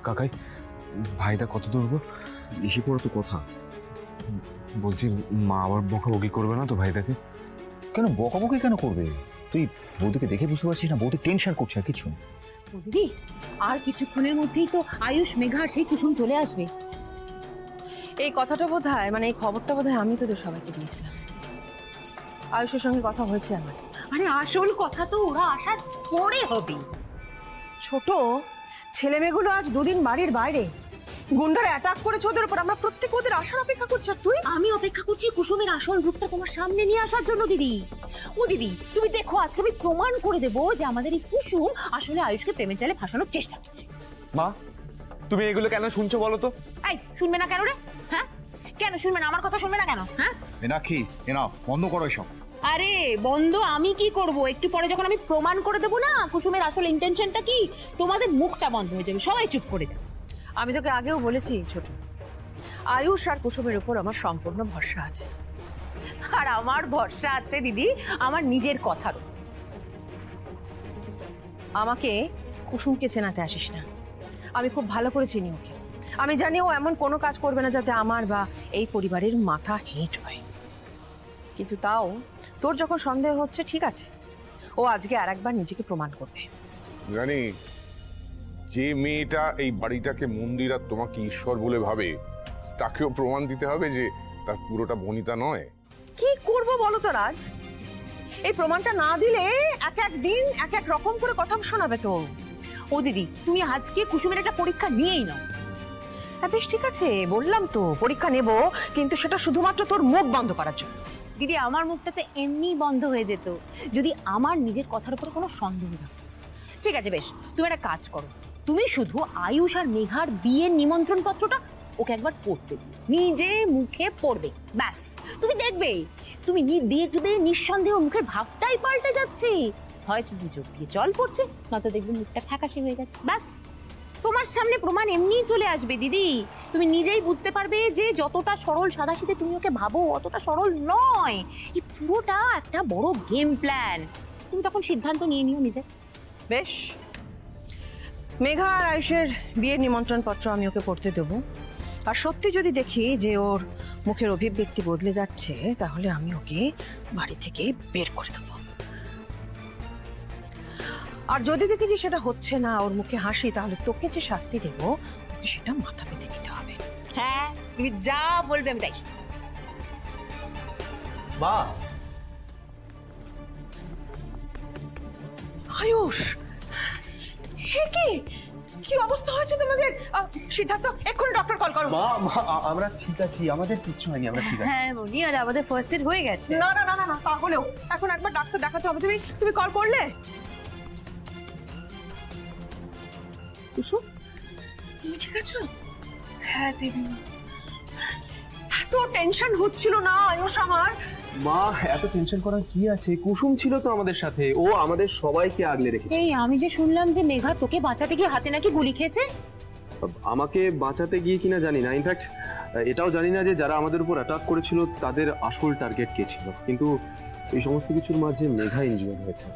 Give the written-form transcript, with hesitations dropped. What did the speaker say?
কাকাই ভাইটা কত দূর গো? এসে পড়ো তো কথা। বলছি মা আবার বকাবকি করবে না তো ভাইটাকে? কেন বকাবকি কেন করবে? তুই বৌদিকে দেখে বুঝতে পারছিস না বৌদি টেনশন করছে আর কিছু না। দিদি আর কিছুক্ষণের মধ্যেই তো আয়ুষ মেঘার সেই কুসুম চলে আসবে। এই কথাটা বোধহয় মানে এই খবরটা বোধহয় আমি তোদের সবাইকে দিয়েছিলাম। আয়ুষের সঙ্গে কথা হয়েছে আমার। আরে আসল কথা তো ওরা আসার পরে হবে। ছোট ছেলে মেয়েগুলো আজ দুদিন বাড়ির বাইরে, গুন্ডারা অ্যাটাক করেছে ওদের উপর। আমরা প্রত্যেক ওদের আসার অপেক্ষা করছি। আর তুই? আমি অপেক্ষা করছি কুসুমের আসল রূপটা তোমার সামনে নিয়ে আসার জন্য দিদি। ও দিদি তুমি দেখো আজকে আমি প্রমাণ করে দেবো যে আমাদের এই কুসুম আসলে আয়ুষকে প্রেমের জালে ফাঁসানোর চেষ্টা করছে। মা তুমি এগুলো কেন শুনছো বলো তো? এই শুনবে না কেন রে? হ্যাঁ কেন শুনবে না? আমার কথা শুনবে না কেন? হ্যাঁ এনাকি এনাফ, বন্ধ করো এসব। আরে বন্ধ আমি কি করব? একটু পরে যখন আমি প্রমাণ করে দেবো না কুসুমের আসল ইন্টেনশনটা কি, তোমাদের মুখটা বন্ধ হয়ে যাবে, সবাই চুপ করে যাবে। আমি তোকে আগেও বলেছি ছোট, আয়ুষ আর কুসুমের উপর আমার সম্পূর্ণ ভরসা আছে। আর আমার ভরসা আছে দিদি আমার নিজের কথার উপর। আমাকে কুসুমকে চেনাতে আসিস না, আমি খুব ভালো করে চিনি ওকে। আমি জানি ও এমন কোনো কাজ করবে না যাতে আমার বা এই পরিবারের মাথা হেঁট হয়। কিন্তু তাও তোর যখন সন্দেহ হচ্ছে ঠিক আছে, ও আজকে আর একবার নিজেকে প্রমাণ করবে। জানি যে মেয়েটা এই বাড়িটাকে মন্দির আর তোমাকে ঈশ্বর বলে ভাবে, তাকেও প্রমাণ দিতে হবে যে তার পুরোটা বনিতা নয়। কি করব বলো তো রাজ? এই প্রমাণটা না দিলে এক এক দিন এক এক রকম করে কথা শোনাবে তো। ও দিদি তুমি আজকে কুসুমের একটা পরীক্ষা নিয়েই নাও। হ্যাঁ বেশ ঠিক আছে, বললাম তো পরীক্ষা নেব, কিন্তু সেটা শুধুমাত্র তোর মুখ বন্ধ করার জন্য। দিদি আমার মুখটাতে এমনি বন্ধ হয়ে যেত যদি আমার নিজের কথার উপর কোনো সন্দেহ না। ঠিক আছে বেশ, তুমি একটা কাজ করো, তুমি শুধু আয়ুষ আর মেঘার বিয়ের নিমন্ত্রণ পত্রটা ওকে একবার পড়তে দিও, নিজে মুখে পড়বে, ব্যাস তুমি দেখবে, তুমি দেখবে নিঃসন্দেহ মুখের ভাবটাই পাল্টে যাচ্ছে। হয়তো দু চোখ দিয়ে জল পড়ছে, নয়তো দেখবে মুখটা ফ্যাকাশে হয়ে গেছে, ব্যাস তোমার সামনে প্রমাণ এমনিই চলে আসবে। দিদি তুমি নিজেই বুঝতে পারবে যে যতটা সরল সাদাসিধে তুমি ওকে ভাবো অতটা সরল নয়, এই পুরোটা একটা বড় গেম প্ল্যান। তুমি তখন সিদ্ধান্ত নিয়ে নিও নিজে। বেশ, মেঘা আর আয়ুষের বিয়ের নিমন্ত্রণ পত্র আমি ওকে পড়তে দেবো। আর সত্যি যদি দেখি যে ওর মুখের অভিব্যক্তি বদলে যাচ্ছে, তাহলে আমি ওকে বাড়ি থেকে বের করে দেবো। আর যদি দেখি যে সেটা হচ্ছে না, ওর মুখে হাসি, তাহলে তোকে যে শাস্তি দেবো তোকে সেটা মাথা পেতে নিতে হবে। হ্যাঁ তুমি যা বলবে আমি তাই। মা আয়ুষ, হে কি কি অবস্থা হয়েছে তোমাদের? সিদ্ধার্থ এক্ষুনি ডক্টর কল করো। মা মা আমরা ঠিক আছি, আমাদের কিচ্ছু হয়নি, আমরা ঠিক আছি। হ্যাঁ বলি, আর আমাদের ফার্স্ট এড হয়ে গেছে। না না না না না, তাহলেও এখন একবার ডাক্তার দেখাতে হবে। তুমি তুমি কল করলে? কুসুম তুমি ঠিক আছো? হ্যাঁ দিদি। এত টেনশন হচ্ছিল না আয়ুষ আমার। মা এত টেনশন করার কি আছে? কুসুম ছিল তো আমাদের সাথে, ও আমাদের সবাইকে আগলে রেখেছে। এই আমি যে শুনলাম যে মেঘা তোকে বাঁচাতে গিয়ে হাতে নাকি গুলি খেয়েছে। আমাকে বাঁচাতে গিয়ে কিনা জানি না, ইনফ্যাক্ট এটাও জানি না যে যারা আমাদের উপর অ্যাটাক করেছিল তাদের আসল টার্গেট কে ছিল, কিন্তু এই সমস্ত কিছুর মাঝে মেঘা ইনজিওর হয়েছে।